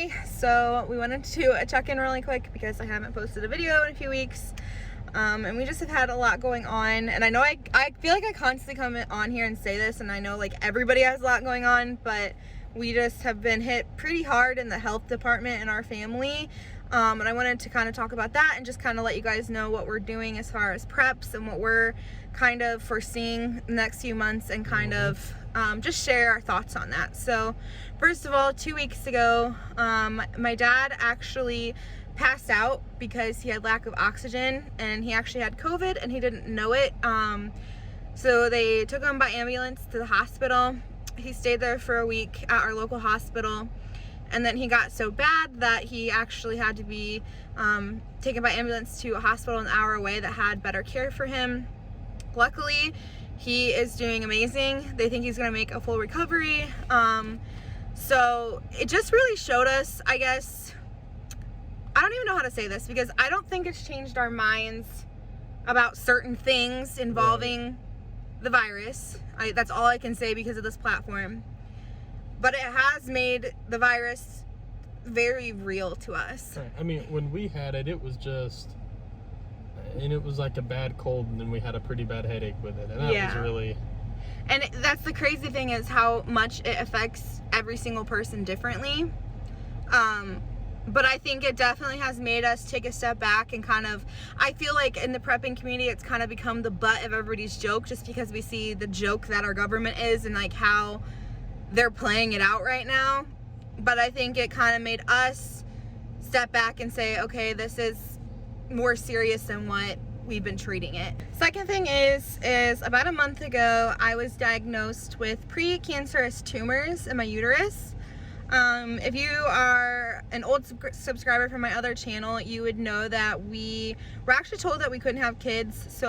January, so we wanted to check in really quick because I haven't posted a video in a few weeks. And we just have had a lot going on, and I know I feel like I constantly come on here and say this, and I know like everybody has a lot going on, but we just have been hit pretty hard in the health department in our family. And I wanted to kind of talk about that and just kind of let you guys know what we're doing as far as preps and what we're kind of foreseeing the next few months, and kind of just share our thoughts on that. So first of all, 2 weeks ago, my dad actually passed out because he had lack of oxygen, and he actually had COVID and he didn't know it. So they took him by ambulance to the hospital. He stayed there for a week at our local hospital, and then he got so bad that he actually had to be taken by ambulance to a hospital an hour away that had better care for him. Luckily, he is doing amazing. They think he's gonna make a full recovery. So it just really showed us, I guess, I don't even know how to say this, because I don't think it's changed our minds about certain things involving the virus. That's all I can say because of this platform. But it has made the virus very real to us. I mean, when we had it, it was just, and it was like a bad cold, and then we had a pretty bad headache with it. And that was really... And that's the crazy thing, is how much it affects every single person differently. But I think it definitely has made us take a step back and kind of, I feel like in the prepping community, it's kind of become the butt of everybody's joke, just because we see the joke that our government is and like how they're playing it out right now. But I think it kind of made us step back and say, okay, this is more serious than what we've been treating it. Second thing is about a month ago, I was diagnosed with precancerous tumors in my uterus. If you are an old subscriber from my other channel, you would know that we were actually told that we couldn't have kids,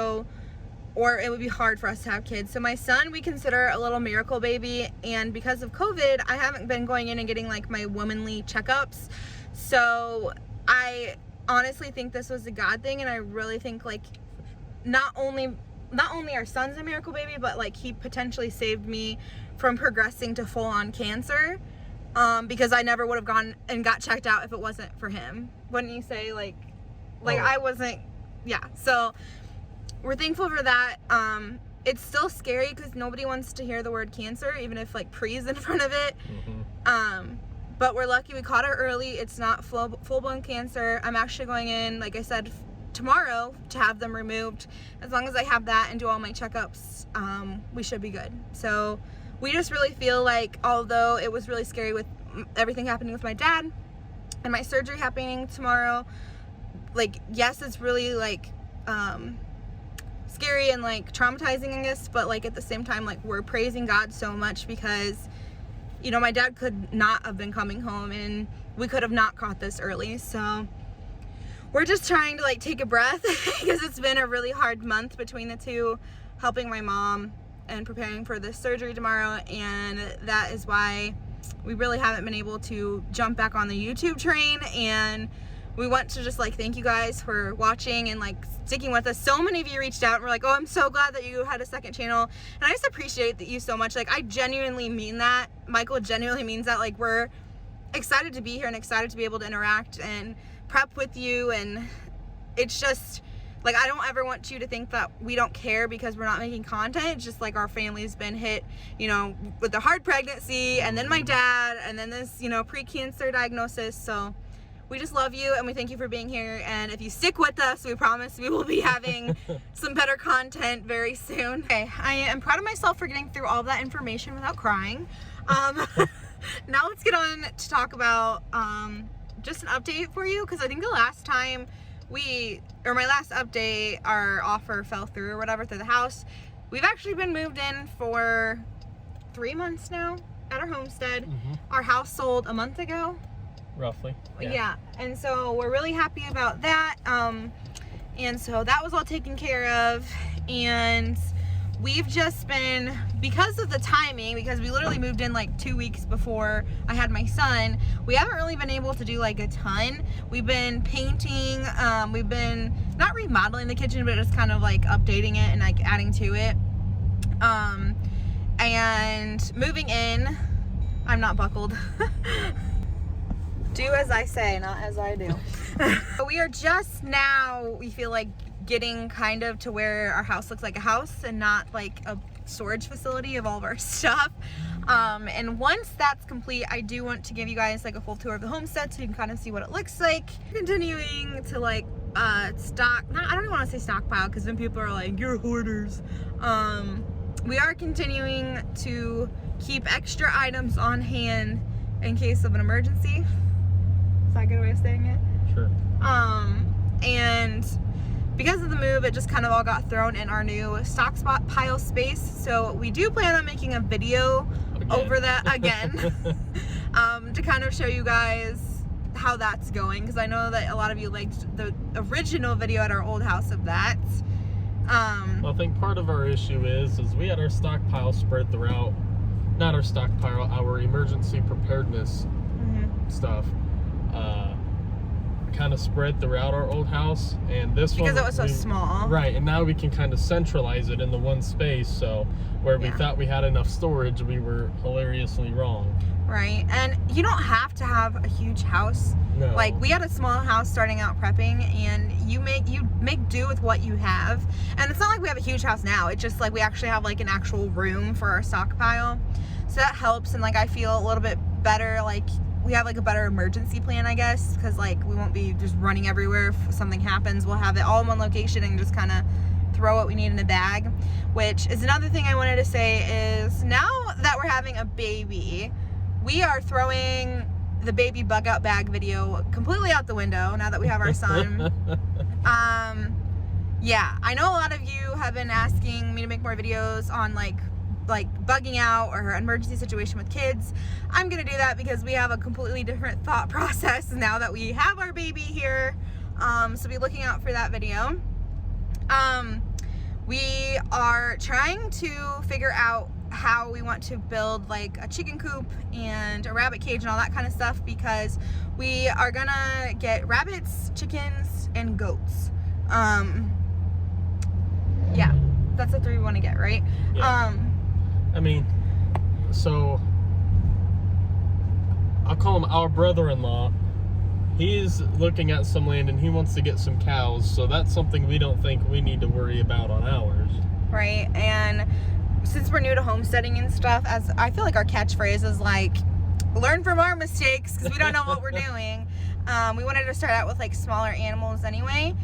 or it would be hard for us to have kids. So my son, we consider a little miracle baby, and because of COVID, I haven't been going in and getting like my womanly checkups. So I honestly think this was a God thing, and I really think like not only our son's a miracle baby, but like he potentially saved me from progressing to full-on cancer. Because I never would have gone and got checked out if it wasn't for him. Wouldn't you say? Like I wasn't, so we're thankful for that. It's still scary because nobody wants to hear the word cancer, even if like pre is in front of it. But we're lucky we caught it early. It's not full-blown cancer. I'm actually going in, like I said, tomorrow to have them removed. As long as I have that and do all my checkups, we should be good. So we just really feel like, although it was really scary with everything happening with my dad and my surgery happening tomorrow, like, yes, it's really like scary and like traumatizing, I guess, but like at the same time, like we're praising God so much because, you know, my dad could not have been coming home and we could have not caught this early. So we're just trying to like take a breath because it's been a really hard month between the two, helping my mom and preparing for this surgery tomorrow, and that is why we really haven't been able to jump back on the YouTube train. And we want to just like thank you guys for watching and like sticking with us. So many of you reached out and were like, oh, I'm so glad that you had a second channel, and I just appreciate that you so much. Like, I genuinely mean that. Michael genuinely means that. Like, we're excited to be here and excited to be able to interact and prep with you, and it's just like, I don't ever want you to think that we don't care because we're not making content. It's just like our family's been hit, you know, with a hard pregnancy, and then my dad, and then this, you know, pre-cancer diagnosis. So we just love you, and we thank you for being here. And if you stick with us, we promise we will be having some better content very soon. Okay, I am proud of myself for getting through all of that information without crying. Now let's get on to talk about just an update for you, because I think the last time my last update, our offer fell through or whatever through the house. We've actually been moved in for 3 months now at our homestead. Our house sold a month ago. Roughly. Yeah. And so we're really happy about that. And so that was all taken care of. And we've just been, because of the timing, because we literally moved in like 2 weeks before I had my son, we haven't really been able to do like a ton. We've been painting, we've been not remodeling the kitchen, but just kind of like updating it and like adding to it. And moving in, I'm not buckled. Do as I say, not as I do. We are just now, we feel like, getting kind of to where our house looks like a house and not like a storage facility of all of our stuff. And once that's complete, I do want to give you guys like a full tour of the homestead so you can kind of see what it looks like. Continuing to like I don't even want to say stockpile because then people are like, you're hoarders. We are continuing to keep extra items on hand in case of an emergency. Is that a good way of saying it? Sure. And because of the move, it just kind of all got thrown in our new stockpile space. So we do plan on making a video over that again to kind of show you guys how that's going, because I know that a lot of you liked the original video at our old house of that. Well, I think part of our issue is we had our stockpile spread throughout, not our stockpile, our emergency preparedness stuff. Kind of spread throughout our old house, and this because it was so small, right? And now we can kind of centralize it in the one space. So where we thought we had enough storage, we were hilariously wrong. Right. And you don't have to have a huge house. No. Like, we had a small house starting out prepping, and you make do with what you have. And it's not like we have a huge house now. It's just like we actually have like an actual room for our stockpile, so that helps. And like I feel a little bit better, like we have like a better emergency plan, I guess, because like we won't be just running everywhere. If something happens, we'll have it all in one location and just kind of throw what we need in a bag. Which is another thing I wanted to say is, now that we're having a baby, we are throwing the baby bug out bag video completely out the window now that we have our son. Yeah, I know a lot of you have been asking me to make more videos on like bugging out or an emergency situation with kids. I'm gonna do that because we have a completely different thought process now that we have our baby here. So be looking out for that video. We are trying to figure out how we want to build like a chicken coop and a rabbit cage and all that kind of stuff, because we are gonna get rabbits, chickens, and goats. Yeah, that's the three we want to get, right? Yeah. I mean, so I'll call him our brother-in-law. He's looking at some land and he wants to get some cows, so that's something we don't think we need to worry about on ours. Right. And since we're new to homesteading and stuff, as I feel like our catchphrase is like, learn from our mistakes, because we don't know what we're doing. We wanted to start out with like smaller animals anyway,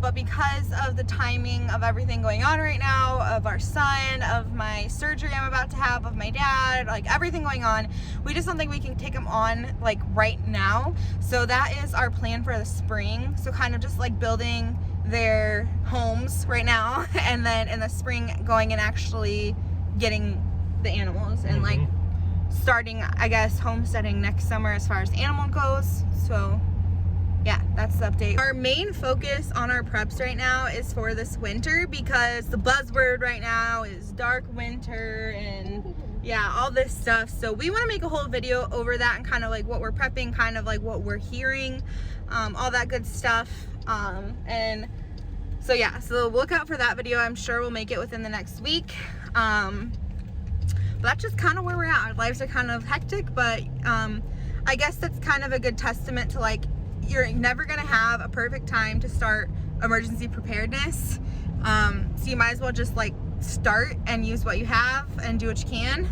but because of the timing of everything going on right now, of our son, of my surgery I'm about to have, of my dad, like everything going on, we just don't think we can take them on like right now. So that is our plan for the spring. So kind of just like building their homes right now, and then in the spring going and actually getting the animals and like starting, I guess, homesteading next summer as far as animal goes. So yeah, that's the update. Our main focus on our preps right now is for this winter, because the buzzword right now is dark winter and yeah, all this stuff. So we want to make a whole video over that and kind of like what we're prepping, kind of like what we're hearing, all that good stuff. And so yeah, so look out for that video. I'm sure we'll make it within the next week. That's just kind of where we're at. Our lives are kind of hectic, but I guess that's kind of a good testament to like, you're never gonna have a perfect time to start emergency preparedness. So you might as well just like start and use what you have and do what you can.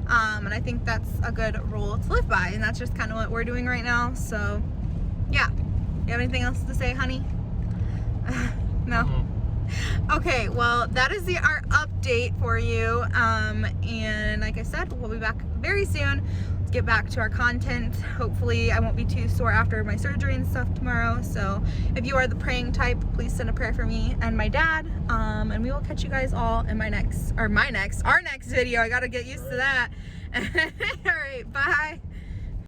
And I think that's a good rule to live by, and that's just kind of what we're doing right now. So yeah, you have anything else to say, honey? No? Okay, well, that is our update for you. And like I said, we'll be back very soon. Let's get back to our content. Hopefully I won't be too sore after my surgery and stuff tomorrow. So if you are the praying type, please send a prayer for me and my dad. And we will catch you guys all in our next video. I gotta get used to that. All right, bye.